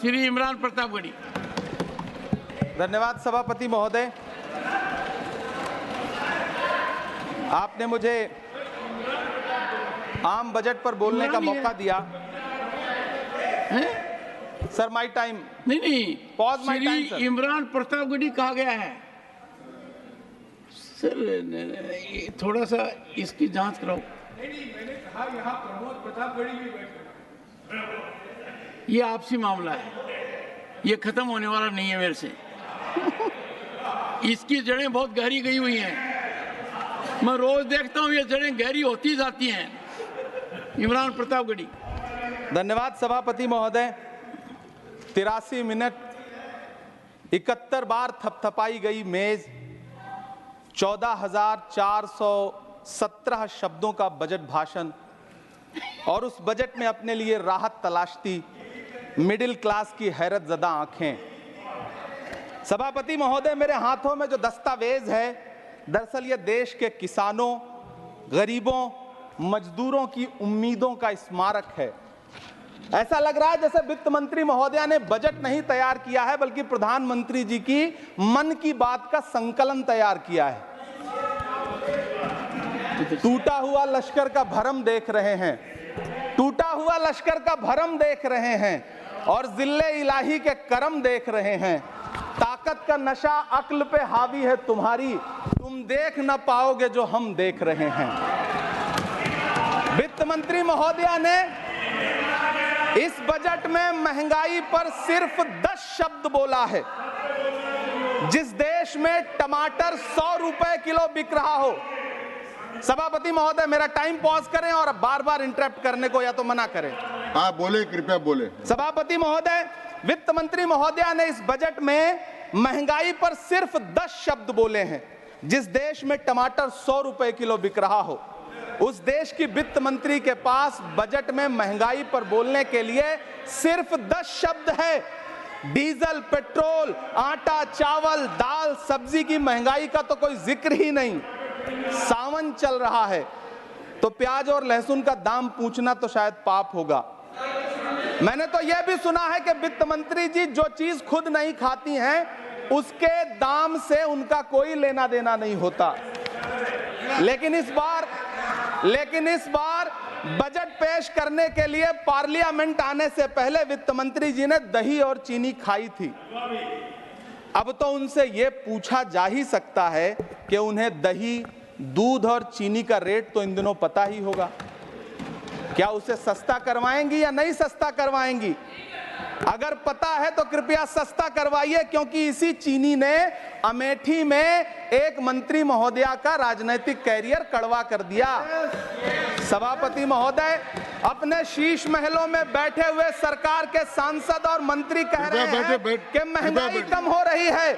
श्री इमरान प्रतापगढ़ी। धन्यवाद सभापति महोदय, आपने मुझे आम बजट पर बोलने का मौका दिया। Sir my time. नहीं, Pause my time, Shri sir. Imran Pratapgarhi कहा गया है। सर थोड़ा सा इसकी जांच कराओ। मैंने कहा यहाँ प्रमोद प्रतापगढ़ी भी बैठे। ये आपसी मामला है, ये खत्म होने वाला नहीं है मेरे से। इसकी जड़ें बहुत गहरी गई हुई हैं, मैं रोज देखता हूँ ये जड़ें गहरी होती जाती हैं। इमरान प्रतापगढ़ी। धन्यवाद सभापति महोदय। 83 मिनट 71 बार थपथपाई गई मेज, 14,417 शब्दों का बजट भाषण और उस बजट में अपने लिए राहत तलाशती मिडिल क्लास की हैरत ज़दा आंखें। सभापति महोदय, मेरे हाथों में जो दस्तावेज है, दरअसल ये देश के किसानों, गरीबों, मजदूरों की उम्मीदों का स्मारक है। ऐसा लग रहा है जैसे वित्त मंत्री महोदया ने बजट नहीं तैयार किया है, बल्कि प्रधानमंत्री जी की मन की बात का संकलन तैयार किया है। टूटा हुआ लश्कर का भरम देख रहे हैं, टूटा हुआ लश्कर का भरम देख रहे हैं और जिल्ले इलाही के करम देख रहे हैं। ताकत का नशा अक्ल पे हावी है तुम्हारी, तुम देख ना पाओगे जो हम देख रहे हैं। वित्त मंत्री महोदया ने इस बजट में महंगाई पर सिर्फ 10 शब्द बोला है। जिस देश में टमाटर 100 रुपए किलो बिक रहा हो। सभापति महोदय, मेरा टाइम पॉज करें और बार बार इंटरप्ट करने को या तो मना करें। हाँ बोले, कृपया बोले। सभापति महोदय, वित्त मंत्री महोदया ने इस बजट में महंगाई पर सिर्फ 10 शब्द बोले हैं। जिस देश में टमाटर 100 रुपए किलो बिक रहा हो, उस देश की वित्त मंत्री के पास बजट में महंगाई पर बोलने के लिए सिर्फ 10 शब्द है। डीजल, पेट्रोल, आटा, चावल, दाल, सब्जी की महंगाई का तो कोई जिक्र ही नहीं। सावन चल रहा है तो प्याज और लहसुन का दाम पूछना तो शायद पाप होगा। मैंने तो यह भी सुना है कि वित्त मंत्री जी जो चीज खुद नहीं खाती हैं, उसके दाम से उनका कोई लेना देना नहीं होता। लेकिन इस बार बजट पेश करने के लिए पार्लियामेंट आने से पहले वित्त मंत्री जी ने दही और चीनी खाई थी। अब तो उनसे यह पूछा जा ही सकता है कि उन्हें दही, दूध और चीनी का रेट तो इन दिनों पता ही होगा। क्या उसे सस्ता करवाएंगी या नहीं सस्ता करवाएंगी? अगर पता है तो कृपया सस्ता करवाइए, क्योंकि इसी चीनी ने अमेठी में एक मंत्री महोदया का राजनीतिक कैरियर कड़वा कर दिया। सभापति महोदय, अपने शीश महलों में बैठे हुए सरकार के सांसद और मंत्री कह रहे हैं कि महंगाई कम हो रही है।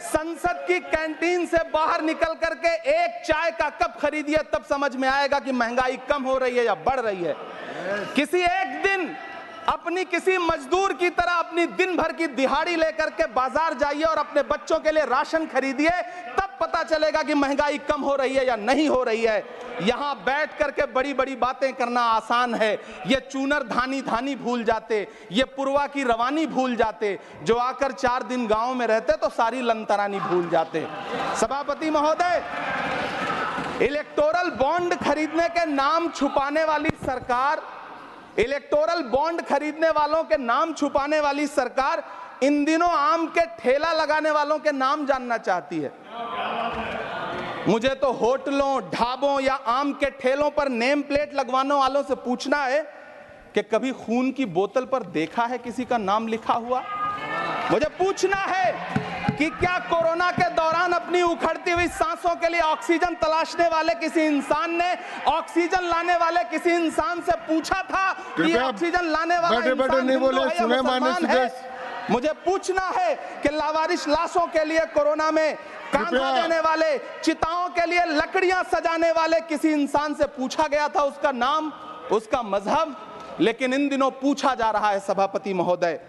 संसद की कैंटीन से बाहर निकल करके एक चाय का कप खरीदिए, तब समझ में आएगा कि महंगाई कम हो रही है या बढ़ रही है। किसी एक दिन अपनी किसी मजदूर की तरह अपनी दिन भर की दिहाड़ी लेकर के बाजार जाइए और अपने बच्चों के लिए राशन खरीदिए, तब पता चलेगा कि महंगाई कम हो रही है या नहीं हो रही है। यहां बैठ करके बड़ी बड़ी बातें करना आसान है। ये चूनर धानी धानी भूल जाते, ये पुरवा की रवानी भूल जाते, जो आकर 4 दिन गांव में रहते तो सारी लंतरानी भूल जाते। सभापति महोदय, इलेक्टोरल बॉन्ड खरीदने के नाम छुपाने वाली सरकार, इलेक्टोरल बॉन्ड खरीदने वालों के नाम छुपाने वाली सरकार इन दिनों आम के ठेला लगाने वालों के नाम जानना चाहती है। मुझे तो होटलों, ढाबों या आम के ठेलों पर नेम प्लेट लगवाने वालों से पूछना है कि कभी खून की बोतल पर देखा है किसी का नाम लिखा हुआ? मुझे पूछना है कि क्या कोरोना के दौरान अपनी उखड़ती हुई सांसों के लिए ऑक्सीजन तलाशने वाले किसी इंसान ने ऑक्सीजन लाने वाले किसी इंसान से पूछा था कि ऑक्सीजन लाने वाला इंसान हिंदू है या मुसलमान है? मुझे पूछना है कि लावारिश लाशों के लिए कोरोना में कांधा देने वाले, चिताओं के लिए लकड़ियां सजाने वाले किसी इंसान से पूछा गया था उसका नाम, उसका मजहब? लेकिन इन दिनों पूछा जा रहा है। सभापति महोदय,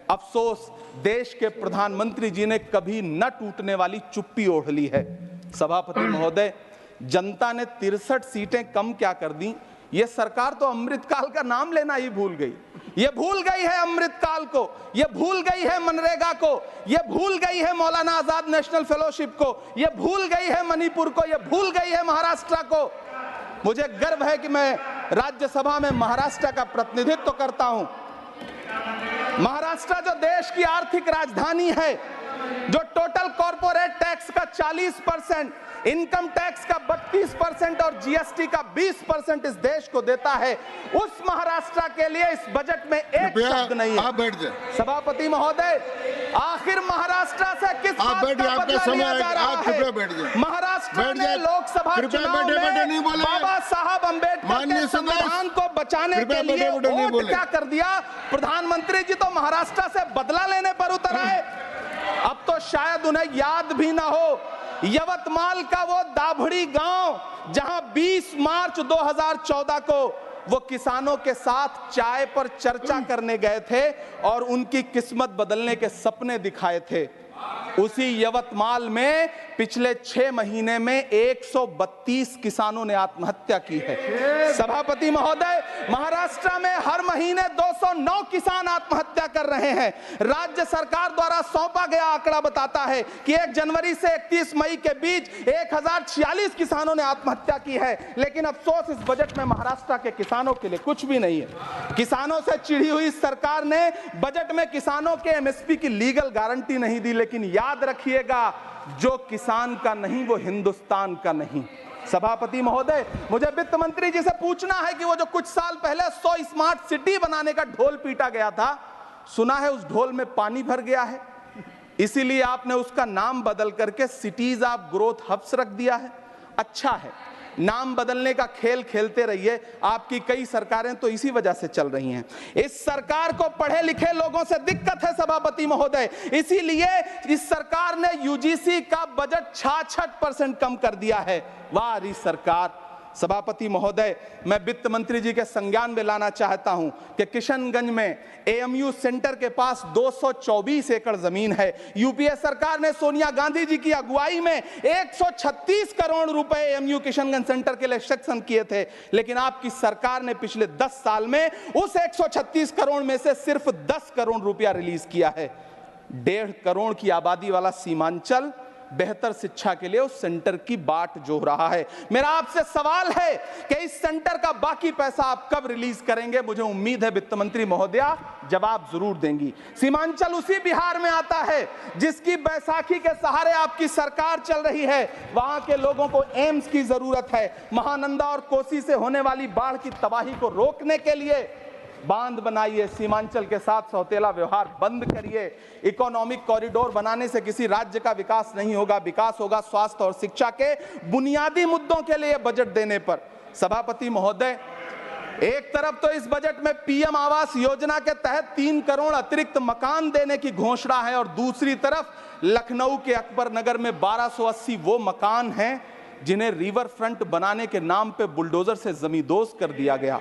अफसोस देश के प्रधानमंत्री जी ने कभी न टूटने वाली चुप्पी ओढ़ ली है। सभापति महोदय, जनता ने 63 सीटें कम क्या कर दी, ये सरकार तो अमृतकाल का नाम लेना ही भूल गई। ये भूल गई है अमृतकाल को, ये भूल गई है मनरेगा को, ये भूल गई है मौलाना आजाद नेशनल फेलोशिप को, ये भूल गई है मणिपुर को, ये भूल गई है महाराष्ट्र को। मुझे गर्व है कि मैं राज्यसभा में महाराष्ट्र का प्रतिनिधित्व करता हूं। महाराष्ट्र जो देश की आर्थिक राजधानी है, जो टोटल कॉर्पोरेट टैक्स का 40%, इनकम टैक्स का 32% और जीएसटी का 20% इस देश को देता है, उस महाराष्ट्र के लिए इस बजट में एक शब्द नहीं है। आप बैठ जाए। सभापति महोदय, आखिर महाराष्ट्र से किस बात का बदला लिया जा रहा है? महाराष्ट्र में लोकसभा चुनाव में बाबा साहब अम्बेडकर के संविधान को बचाने के लिए वोट क्या कर दिया? प्रधानमंत्री जी तो महाराष्ट्र से बदला लेने पर उतर आए। अब तो शायद उन्हें याद भी ना हो यवतमाल का वो दाभड़ी गांव जहां 20 मार्च 2014 को वो किसानों के साथ चाय पर चर्चा करने गए थे और उनकी किस्मत बदलने के सपने दिखाए थे। उसी यवतमाल में पिछले 6 महीने में 132 किसानों ने आत्महत्या की है। सभापति महोदय, महाराष्ट्र में हर महीने 209 किसान आत्महत्या कर रहे हैं। राज्य सरकार द्वारा सौंपा गया आंकड़ा बताता है कि 1 जनवरी से 31 मई के बीच 1046 किसानों ने आत्महत्या की है। लेकिन अफसोस, इस बजट में महाराष्ट्र के किसानों के लिए कुछ भी नहीं है। किसानों से चिढ़ी हुई सरकार ने बजट में किसानों के एमएसपी की लीगल गारंटी नहीं दी। लेकिन याद रखिएगा, जो किसान का नहीं वो हिंदुस्तान का नहीं। सभापति महोदय, मुझे वित्त मंत्री जी से पूछना है कि वो जो कुछ साल पहले 100 स्मार्ट सिटी बनाने का ढोल पीटा गया था, सुना है उस ढोल में पानी भर गया है, इसीलिए आपने उसका नाम बदल करके सिटीज ऑफ ग्रोथ हब्स रख दिया है। अच्छा है, नाम बदलने का खेल खेलते रहिए। आपकी कई सरकारें तो इसी वजह से चल रही हैं। इस सरकार को पढ़े लिखे लोगों से दिक्कत है सभापति महोदय, इसीलिए इस सरकार ने यूजीसी का बजट 66% कम कर दिया है। वाह री सरकार। सभापति महोदय, मैं वित्त मंत्री जी के संज्ञान में लाना चाहता हूं कि किशनगंज में एएमयू सेंटर के पास 224 एकड़ जमीन है। यूपीए सरकार ने सोनिया गांधी जी की अगुवाई में 136 करोड़ रुपए एएमयू किशनगंज सेंटर के लिए सेक्शन किए थे। लेकिन आपकी सरकार ने पिछले 10 साल में उस 136 करोड़ में से सिर्फ 10 करोड़ रुपया रिलीज किया है। 1.5 करोड़ की आबादी वाला सीमांचल बेहतर शिक्षा के लिए उस सेंटर की बाट जोह रहा है। मेरा आपसे सवाल है कि इस सेंटर का बाकी पैसा आप कब रिलीज करेंगे? मुझे उम्मीद है वित्त मंत्री महोदया जवाब जरूर देंगी। सीमांचल उसी बिहार में आता है जिसकी बैसाखी के सहारे आपकी सरकार चल रही है। वहां के लोगों को एम्स की जरूरत है। महानंदा और कोसी से होने वाली बाढ़ की तबाही को रोकने के लिए बांध बनाइए, सीमांचल के साथ सौतेला व्यवहार बंद करिए। इकोनॉमिक कॉरिडोर बनाने से किसी राज्य का विकास नहीं होगा, विकास होगा स्वास्थ्य और शिक्षा के बुनियादी मुद्दों के लिए बजट देने पर। सभापति महोदय, एक तरफ तो इस बजट में पीएम आवास योजना के तहत 3 करोड़ अतिरिक्त मकान देने की घोषणा है और दूसरी तरफ लखनऊ के अकबर नगर में 1280 वो मकान हैं जिन्हें रिवर फ्रंट बनाने के नाम पे बुलडोजर से जमींदोज कर दिया गया।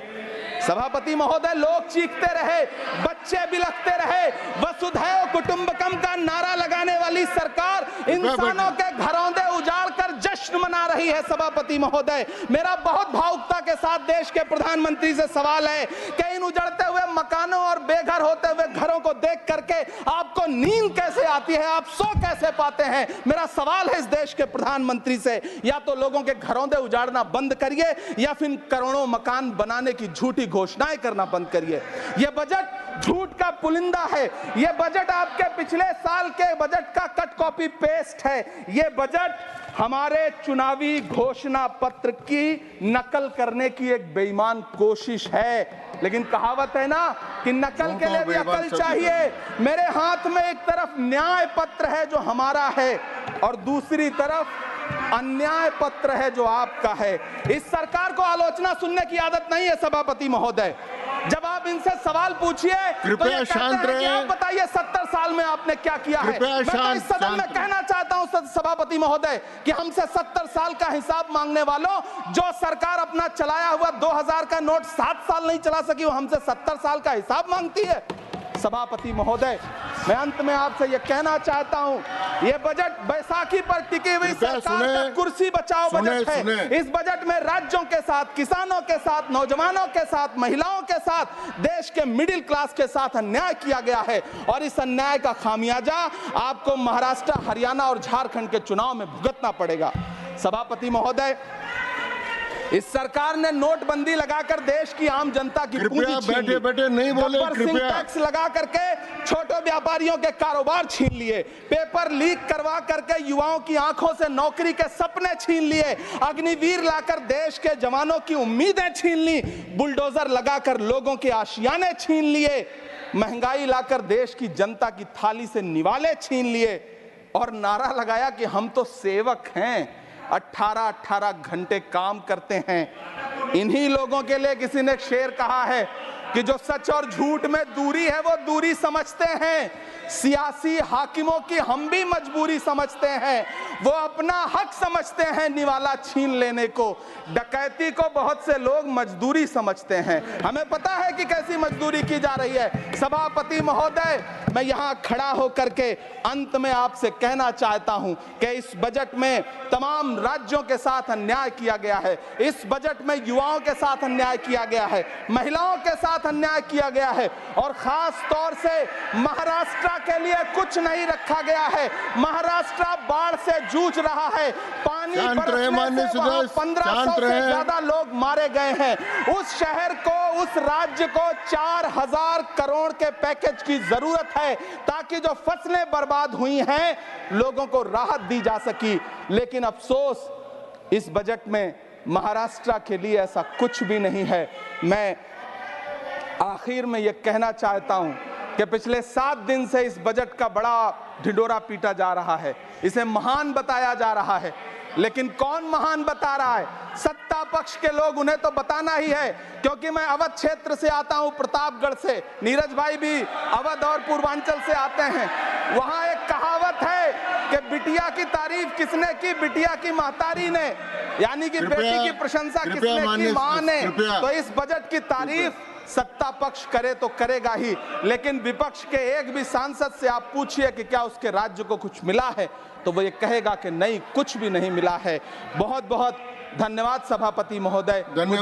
सभापति महोदय, लोग चीखते रहे, बच्चे बिलखते रहे, वसुधैव कुटुंबकम का नारा लगाने वाली सरकार इंसानों के घरौंदे उजाड़ कर जश्न मना रही है। सभापति महोदय, मेरा बहुत भावुकता के साथ देश के प्रधानमंत्री से सवाल है कि इन उजड़ते हुए मकानों और बेघर होते हुए घरों को देख करके आपको नींद कैसे आती है, आप सो कैसे पाते हैं? मेरा सवाल है इस देश के प्रधानमंत्री से, या तो लोगों के घरौंदे उजाड़ना बंद करिए या फिर करोड़ों मकान बनाने की झूठी घोषणाएं करना बंद करिए। यह बजट झूठ का पुलिंदा है। यह बजट आपके पिछले साल के बजट का कट कॉपी पेस्ट है। यह बजट हमारे चुनावी घोषणा पत्र की नकल करने की एक बेईमान कोशिश है। लेकिन कहावत है ना कि नकल के लिए भी अकल चाहिए। मेरे हाथ में एक तरफ न्याय पत्र है जो हमारा है और दूसरी तरफ अन्याय पत्र है जो आपका है। इस सरकार को आलोचना सुनने की आदत नहीं है सभापति महोदय। जब आप इनसे सवाल पूछिए तो ये कहते हैं कि आप बताइए 70 साल में आपने क्या किया है। मैं तो इस सदन में कहना चाहता हूं सभापति महोदय कि हमसे 70 साल का हिसाब मांगने वालों, जो सरकार अपना चलाया हुआ 2000 का नोट 7 साल नहीं चला सकी, वो हमसे 70 साल का हिसाब मांगती है। सभापति महोदय, मैं अंत में आपसे यह कहना चाहता हूं, यह बजट बैसाखी पर टिकी हुई सरकार का कुर्सी बचाओ बजट है। इस बजट में राज्यों के साथ, किसानों के साथ, नौजवानों के साथ, महिलाओं के साथ, देश के मिडिल क्लास के साथ अन्याय किया गया है और इस अन्याय का खामियाजा आपको महाराष्ट्र, हरियाणा और झारखंड के चुनाव में भुगतना पड़ेगा। सभापति महोदय, इस सरकार ने नोटबंदी लगाकर देश की आम जनता की पूंजी छीन ली। बैठे नहीं बोले, कृपया टैक्स लगा करके छोटे व्यापारियों के कारोबार छीन लिए, पेपर लीक करवा करके युवाओं की आंखों से नौकरी के सपने छीन लिए, अग्निवीर लाकर देश के जवानों की उम्मीदें छीन ली, बुलडोजर लगाकर लोगों के आशियाने छीन लिए, महंगाई लाकर देश की जनता की थाली से निवाले छीन लिए और नारा लगाया कि हम तो सेवक हैं, 18-18 घंटे काम करते हैं। इन्हीं लोगों के लिए किसी ने शेर कहा है कि जो सच और झूठ में दूरी है वो दूरी समझते हैं, सियासी हाकिमों की हम भी मजबूरी समझते हैं, वो अपना हक समझते हैं निवाला छीन लेने को, डकैती को बहुत से लोग मजदूरी समझते हैं। हमें पता है कि कैसी मजदूरी की जा रही है। सभापति महोदय, मैं यहाँ खड़ा होकर के अंत में आपसे कहना चाहता हूँ कि इस बजट में तमाम राज्यों के साथ अन्याय किया गया है, इस बजट में युवाओं के साथ अन्याय किया गया है, महिलाओं के साथ अन्याय किया गया है और खास तौर से महाराष्ट्र के लिए कुछ नहीं रखा गया है। महाराष्ट्र बाढ़ से जूझ रहा है, पानी बरसने से वहां 1500 से ज्यादा लोग मारे गए हैं। उस शहर को, उस राज्य को 4000 करोड़ के पैकेज की जरूरत है ताकि जो फसलें बर्बाद हुई हैं लोगों को राहत दी जा सकी। लेकिन अफसोस, इस बजट में महाराष्ट्र के लिए ऐसा कुछ भी नहीं है। मैं आखिर में यह कहना चाहता हूं कि पिछले 7 दिन से इस बजट का बड़ा ढिंढोरा पीटा जा रहा है, इसे महान बताया जा रहा है, लेकिन कौन महान बता रहा है? सत्ता पक्ष के लोग, उन्हें तो बताना ही है, क्योंकि मैं अवध क्षेत्र से आता हूं, प्रतापगढ़ से, नीरज भाई भी अवध और पूर्वांचल से आते हैं। वहां एक कहावत है कि बिटिया की तारीफ किसने की? बिटिया की महतारी ने, यानी कि बेटी की प्रशंसा किसने की? मां ने। तो इस बजट की तारीफ सत्ता पक्ष करे तो करेगा ही, लेकिन विपक्ष के एक भी सांसद से आप पूछिए कि क्या उसके राज्य को कुछ मिला है, तो वो ये कहेगा कि नहीं, कुछ भी नहीं मिला है। बहुत बहुत धन्यवाद सभापति महोदय।